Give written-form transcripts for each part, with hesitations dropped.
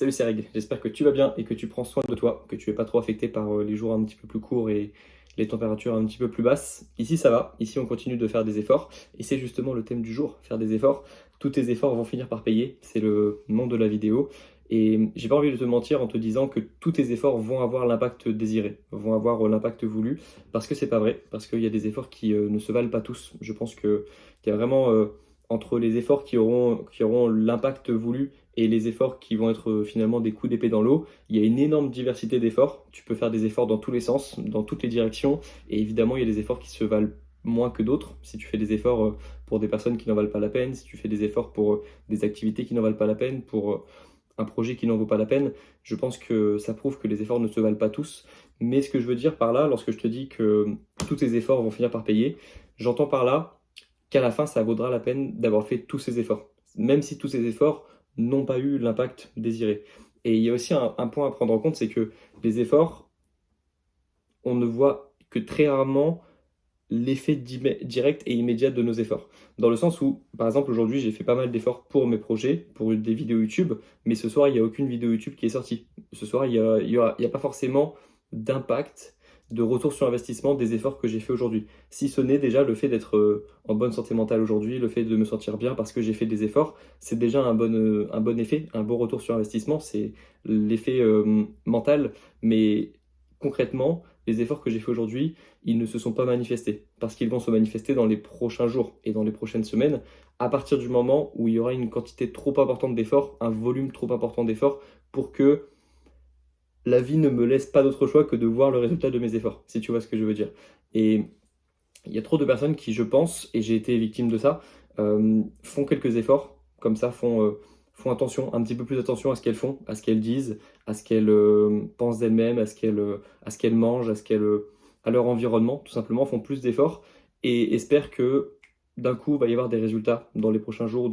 Salut, c'est Reg. J'espère que tu vas bien et que tu prends soin de toi, que tu n'es pas trop affecté par les jours un petit peu plus courts et les températures un petit peu plus basses. Ici, ça va. Ici, on continue de faire des efforts. Et c'est justement le thème du jour, faire des efforts. Tous tes efforts vont finir par payer. C'est le nom de la vidéo. Et j'ai pas envie de te mentir en te disant que tous tes efforts vont avoir l'impact désiré, vont avoir l'impact voulu, parce que c'est pas vrai, parce qu'il y a des efforts qui ne se valent pas tous. Je pense qu'il y a vraiment entre les efforts qui auront l'impact voulu et les efforts qui vont être finalement des coups d'épée dans l'eau. Il y a une énorme diversité d'efforts. Tu peux faire des efforts dans tous les sens, dans toutes les directions. Et évidemment, il y a des efforts qui se valent moins que d'autres. Si tu fais des efforts pour des personnes qui n'en valent pas la peine, si tu fais des efforts pour des activités qui n'en valent pas la peine, pour un projet qui n'en vaut pas la peine, je pense que ça prouve que les efforts ne se valent pas tous. Mais ce que je veux dire par là, lorsque je te dis que tous tes efforts vont finir par payer, j'entends par là qu'à la fin, ça vaudra la peine d'avoir fait tous ces efforts. Même si tous ces efforts n'ont pas eu l'impact désiré. Et il y a aussi un point à prendre en compte, c'est que les efforts, on ne voit que très rarement l'effet direct et immédiat de nos efforts. Dans le sens où, par exemple, aujourd'hui, j'ai fait pas mal d'efforts pour mes projets, pour des vidéos YouTube, mais ce soir, il n'y a aucune vidéo YouTube qui est sortie. Ce soir, il y a pas forcément d'impact, de retour sur investissement des efforts que j'ai fait aujourd'hui. Si ce n'est déjà le fait d'être en bonne santé mentale aujourd'hui, le fait de me sentir bien parce que j'ai fait des efforts, c'est déjà un bon effet, un bon retour sur investissement, c'est l'effet mental, mais concrètement, les efforts que j'ai fait aujourd'hui, ils ne se sont pas manifestés, parce qu'ils vont se manifester dans les prochains jours et dans les prochaines semaines, à partir du moment où il y aura une quantité trop importante d'efforts, un volume trop important d'efforts, pour que la vie ne me laisse pas d'autre choix que de voir le résultat de mes efforts, si tu vois ce que je veux dire. Et il y a trop de personnes qui, je pense, et j'ai été victime de ça, font quelques efforts, comme ça, font attention, un petit peu plus attention à ce qu'elles font, à ce qu'elles disent, à ce qu'elles pensent d'elles-mêmes, à ce qu'elles mangent, à leur environnement, tout simplement, font plus d'efforts et espèrent que d'un coup, il va y avoir des résultats dans les prochains jours,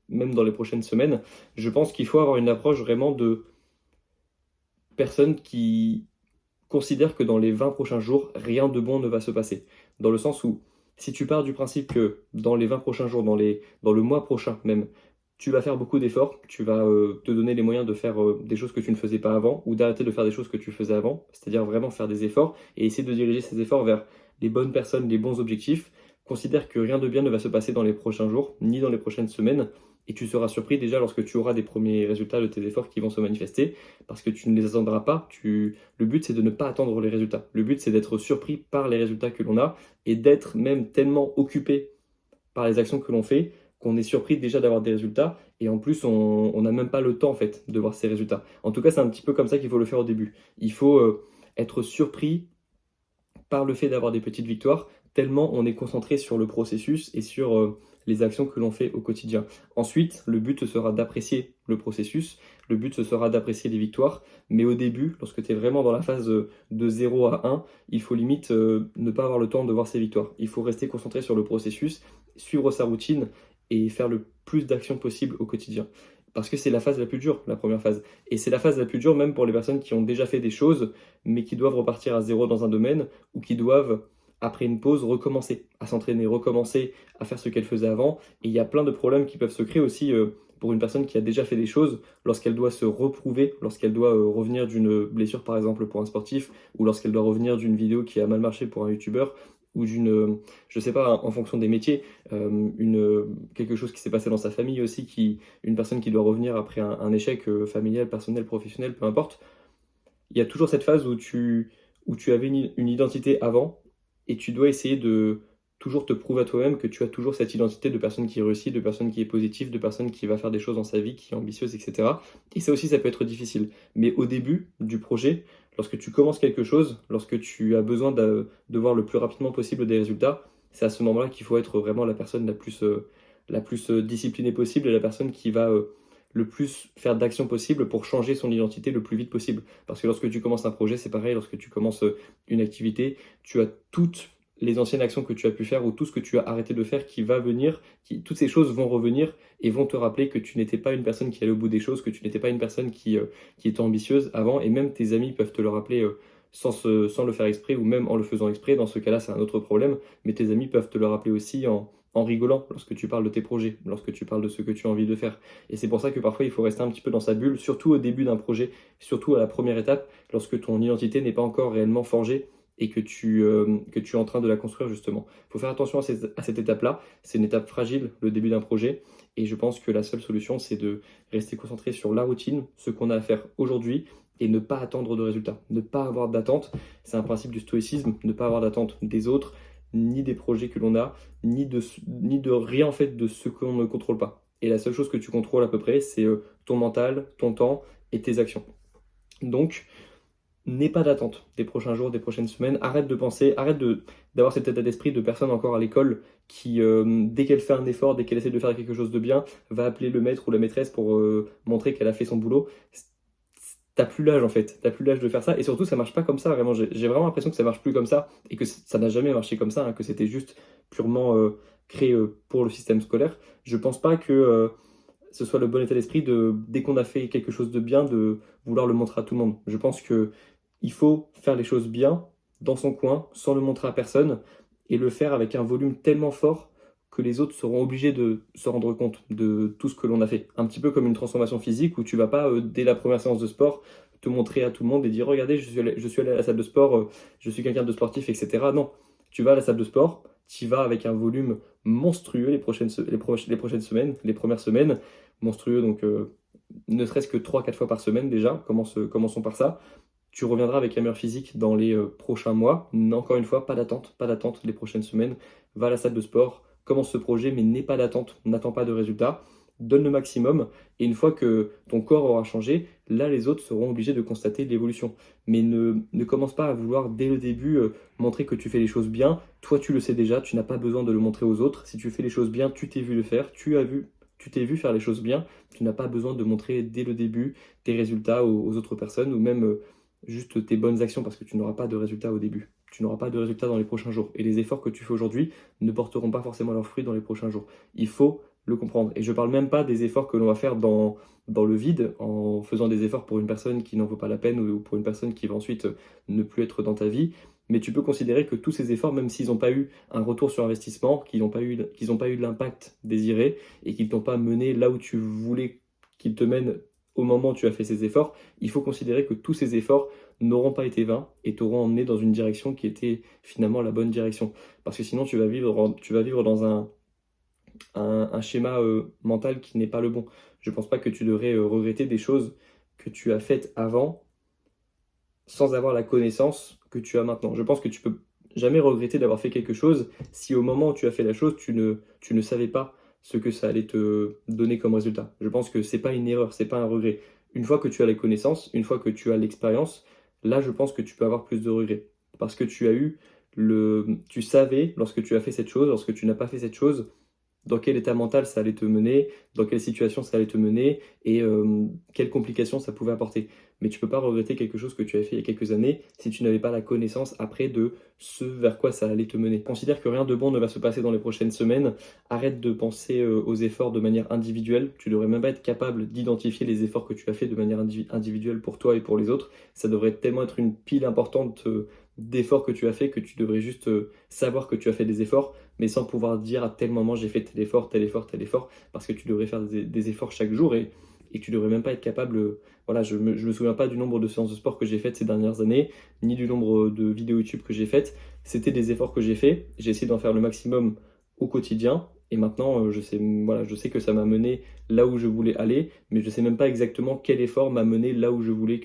même dans les prochaines semaines. Je pense qu'il faut avoir une approche vraiment de personnes qui considère que dans les 20 prochains jours, rien de bon ne va se passer. Dans le sens où, si tu pars du principe que dans les 20 prochains jours, dans le mois prochain même, tu vas faire beaucoup d'efforts, tu vas te donner les moyens de faire des choses que tu ne faisais pas avant, ou d'arrêter de faire des choses que tu faisais avant, c'est-à-dire vraiment faire des efforts, et essayer de diriger ces efforts vers les bonnes personnes, les bons objectifs, considère que rien de bien ne va se passer dans les prochains jours, ni dans les prochaines semaines, et tu seras surpris déjà lorsque tu auras des premiers résultats de tes efforts qui vont se manifester, parce que tu ne les attendras pas. Le but, c'est de ne pas attendre les résultats. Le but, c'est d'être surpris par les résultats que l'on a et d'être même tellement occupé par les actions que l'on fait qu'on est surpris déjà d'avoir des résultats et en plus, on n'a même pas le temps en fait de voir ces résultats. En tout cas, c'est un petit peu comme ça qu'il faut le faire au début. Il faut être surpris par le fait d'avoir des petites victoires, tellement on est concentré sur le processus et sur les actions que l'on fait au quotidien. Ensuite, le but sera d'apprécier le processus, le but ce sera d'apprécier les victoires, mais au début, lorsque tu es vraiment dans la phase de 0 à 1, il faut limite ne pas avoir le temps de voir ces victoires. Il faut rester concentré sur le processus, suivre sa routine et faire le plus d'actions possible au quotidien. Parce que c'est la phase la plus dure, la première phase. Et c'est la phase la plus dure même pour les personnes qui ont déjà fait des choses, mais qui doivent repartir à zéro dans un domaine, ou qui doivent, après une pause, recommencer à s'entraîner, recommencer à faire ce qu'elle faisait avant. Et il y a plein de problèmes qui peuvent se créer aussi pour une personne qui a déjà fait des choses, lorsqu'elle doit se reprouver, lorsqu'elle doit revenir d'une blessure par exemple pour un sportif, ou lorsqu'elle doit revenir d'une vidéo qui a mal marché pour un youtubeur, ou je sais pas, en fonction des métiers, quelque chose qui s'est passé dans sa famille aussi, une personne qui doit revenir après un échec familial, personnel, professionnel, peu importe. Il y a toujours cette phase où tu avais une identité avant et tu dois essayer de toujours te prouver à toi-même que tu as toujours cette identité de personne qui réussit, de personne qui est positive, de personne qui va faire des choses dans sa vie, qui est ambitieuse, etc. Et ça aussi, ça peut être difficile. Mais au début du projet, lorsque tu commences quelque chose, lorsque tu as besoin de voir le plus rapidement possible des résultats, c'est à ce moment-là qu'il faut être vraiment la personne la plus disciplinée possible et la personne qui va le plus faire d'actions possibles pour changer son identité le plus vite possible. Parce que lorsque tu commences un projet, c'est pareil, lorsque tu commences une activité, tu as toutes les anciennes actions que tu as pu faire ou tout ce que tu as arrêté de faire qui va venir, toutes ces choses vont revenir et vont te rappeler que tu n'étais pas une personne qui allait au bout des choses, que tu n'étais pas une personne qui était ambitieuse avant, et même tes amis peuvent te le rappeler sans le faire exprès ou même en le faisant exprès. Dans ce cas-là, c'est un autre problème, mais tes amis peuvent te le rappeler aussi en en rigolant lorsque tu parles de tes projets, lorsque tu parles de ce que tu as envie de faire. Et c'est pour ça que parfois il faut rester un petit peu dans sa bulle, surtout au début d'un projet, surtout à la première étape, lorsque ton identité n'est pas encore réellement forgée et que tu es en train de la construire justement. Il faut faire attention à cette étape-là. C'est une étape fragile, le début d'un projet. Et je pense que la seule solution, c'est de rester concentré sur la routine, ce qu'on a à faire aujourd'hui, et ne pas attendre de résultats. Ne pas avoir d'attente. C'est un principe du stoïcisme, ne pas avoir d'attente des autres, ni des projets que l'on a, ni de rien en fait de ce qu'on ne contrôle pas. Et la seule chose que tu contrôles à peu près, c'est ton mental, ton temps et tes actions. Donc, n'aie pas d'attente des prochains jours, des prochaines semaines. Arrête de penser, d'avoir cet état d'esprit de personne encore à l'école qui, dès qu'elle fait un effort, dès qu'elle essaie de faire quelque chose de bien, va appeler le maître ou la maîtresse pour montrer qu'elle a fait son boulot. T'as plus l'âge en fait, t'as plus l'âge de faire ça et surtout ça marche pas comme ça vraiment. J'ai vraiment l'impression que ça marche plus comme ça et que ça n'a jamais marché comme ça, hein, que c'était juste purement créé pour le système scolaire. Je pense pas que ce soit le bon état d'esprit de dès qu'on a fait quelque chose de bien de vouloir le montrer à tout le monde. Je pense que il faut faire les choses bien dans son coin sans le montrer à personne et le faire avec un volume tellement fort que les autres seront obligés de se rendre compte de tout ce que l'on a fait. Un petit peu comme une transformation physique où tu vas pas, dès la première séance de sport, te montrer à tout le monde et dire regardez, je suis allé à la salle de sport, je suis quelqu'un de sportif, etc. Non, tu vas à la salle de sport, tu y vas avec un volume monstrueux les prochaines semaines, les premières semaines, monstrueux donc ne serait-ce que 3-4 fois par semaine déjà, commençons par ça. Tu reviendras avec un meilleur physique dans les prochains mois. Encore une fois, pas d'attente les prochaines semaines. Va à la salle de sport, commence ce projet, mais n'aie pas d'attente, n'attends pas de résultats. Donne le maximum et une fois que ton corps aura changé, là les autres seront obligés de constater l'évolution. Mais ne commence pas à vouloir dès le début montrer que tu fais les choses bien. Toi tu le sais déjà, tu n'as pas besoin de le montrer aux autres. Si tu fais les choses bien, tu t'es vu le faire, tu t'es vu faire les choses bien. Tu n'as pas besoin de montrer dès le début tes résultats aux autres personnes ou même juste tes bonnes actions parce que tu n'auras pas de résultats au début. Tu n'auras pas de résultats dans les prochains jours. Et les efforts que tu fais aujourd'hui ne porteront pas forcément leurs fruits dans les prochains jours. Il faut le comprendre. Et je parle même pas des efforts que l'on va faire dans le vide, en faisant des efforts pour une personne qui n'en vaut pas la peine ou pour une personne qui va ensuite ne plus être dans ta vie. Mais tu peux considérer que tous ces efforts, même s'ils n'ont pas eu un retour sur investissement, qu'ils n'ont pas eu l'impact désiré et qu'ils t'ont pas mené là où tu voulais qu'ils te mènent au moment où tu as fait ces efforts, il faut considérer que tous ces efforts n'auront pas été vains et t'auront emmené dans une direction qui était finalement la bonne direction. Parce que sinon, tu vas vivre dans un schéma mental qui n'est pas le bon. Je pense pas que tu devrais regretter des choses que tu as faites avant sans avoir la connaissance que tu as maintenant. Je pense que tu peux jamais regretter d'avoir fait quelque chose si au moment où tu as fait la chose, tu ne savais pas ce que ça allait te donner comme résultat. Je pense que c'est pas une erreur, c'est pas un regret. Une fois que tu as les connaissances, une fois que tu as l'expérience, là je pense que tu peux avoir plus de regrets. Parce que tu savais lorsque tu as fait cette chose, lorsque tu n'as pas fait cette chose, dans quel état mental ça allait te mener, dans quelle situation ça allait te mener et quelles complications ça pouvait apporter. Mais tu peux pas regretter quelque chose que tu avais fait il y a quelques années si tu n'avais pas la connaissance après de ce vers quoi ça allait te mener. Considère que rien de bon ne va se passer dans les prochaines semaines. Arrête de penser aux efforts de manière individuelle. Tu devrais même pas être capable d'identifier les efforts que tu as fait de manière individuelle pour toi et pour les autres. Ça devrait tellement être une pile importante d'efforts que tu as fait que tu devrais juste savoir que tu as fait des efforts mais sans pouvoir dire à tel moment j'ai fait tel effort, tel effort, tel effort, parce que tu devrais faire des efforts chaque jour et tu devrais même pas être capable. Voilà, je me souviens pas du nombre de séances de sport que j'ai faites ces dernières années, ni du nombre de vidéos YouTube que j'ai faites. C'était des efforts que j'ai faits. J'ai essayé d'en faire le maximum au quotidien. Et maintenant, je sais que ça m'a mené là où je voulais aller, mais je sais même pas exactement quel effort m'a mené là où je voulais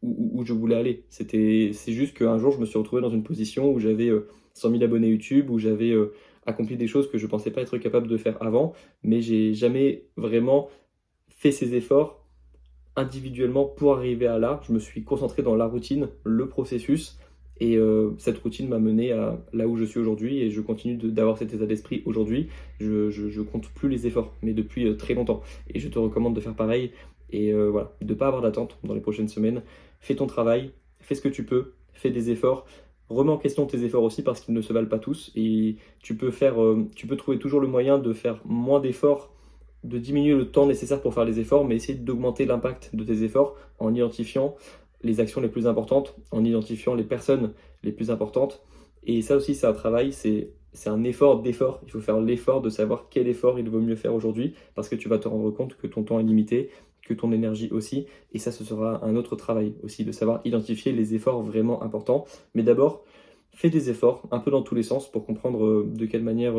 où je voulais aller. C'est juste qu'un jour, je me suis retrouvé dans une position où j'avais 100 000 abonnés YouTube, où j'avais accompli des choses que je pensais pas être capable de faire avant, mais j'ai jamais vraiment fait ces efforts individuellement pour arriver à là. Je me suis concentré dans la routine, le processus, et cette routine m'a mené à là où je suis aujourd'hui, et je continue d'avoir cet état d'esprit aujourd'hui. Je compte plus les efforts, mais depuis très longtemps, et je te recommande de faire pareil, et voilà, de ne pas avoir d'attente dans les prochaines semaines. Fais ton travail, fais ce que tu peux, fais des efforts, remets en question tes efforts aussi parce qu'ils ne se valent pas tous, et tu peux trouver toujours le moyen de faire moins d'efforts, de diminuer le temps nécessaire pour faire les efforts, mais essayer d'augmenter l'impact de tes efforts en identifiant les actions les plus importantes, en identifiant les personnes les plus importantes Et ça aussi, c'est un travail, c'est un effort d'effort. Il faut faire l'effort de savoir quel effort il vaut mieux faire aujourd'hui, parce que tu vas te rendre compte que ton temps est limité, que ton énergie aussi. Et ça, ce sera un autre travail aussi, de savoir identifier les efforts vraiment importants. Mais d'abord, fais des efforts un peu dans tous les sens pour comprendre de quelle manière,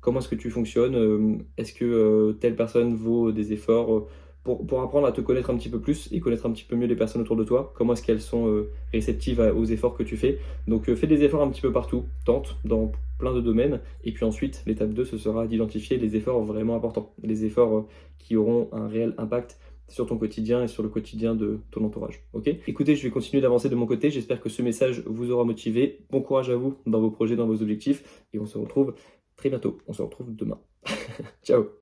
comment est-ce que tu fonctionnes, est-ce que telle personne vaut des efforts, pour apprendre à te connaître un petit peu plus et connaître un petit peu mieux les personnes autour de toi, comment est-ce qu'elles sont réceptives aux efforts que tu fais. Donc fais des efforts un petit peu partout, tente dans plein de domaines, et puis ensuite l'étape 2 ce sera d'identifier les efforts vraiment importants, les efforts qui auront un réel impact sur ton quotidien et sur le quotidien de ton entourage. Ok? Écoutez, je vais continuer d'avancer de mon côté. J'espère que ce message vous aura motivé. Bon courage à vous dans vos projets, dans vos objectifs. Et on se retrouve très bientôt. On se retrouve demain. Ciao!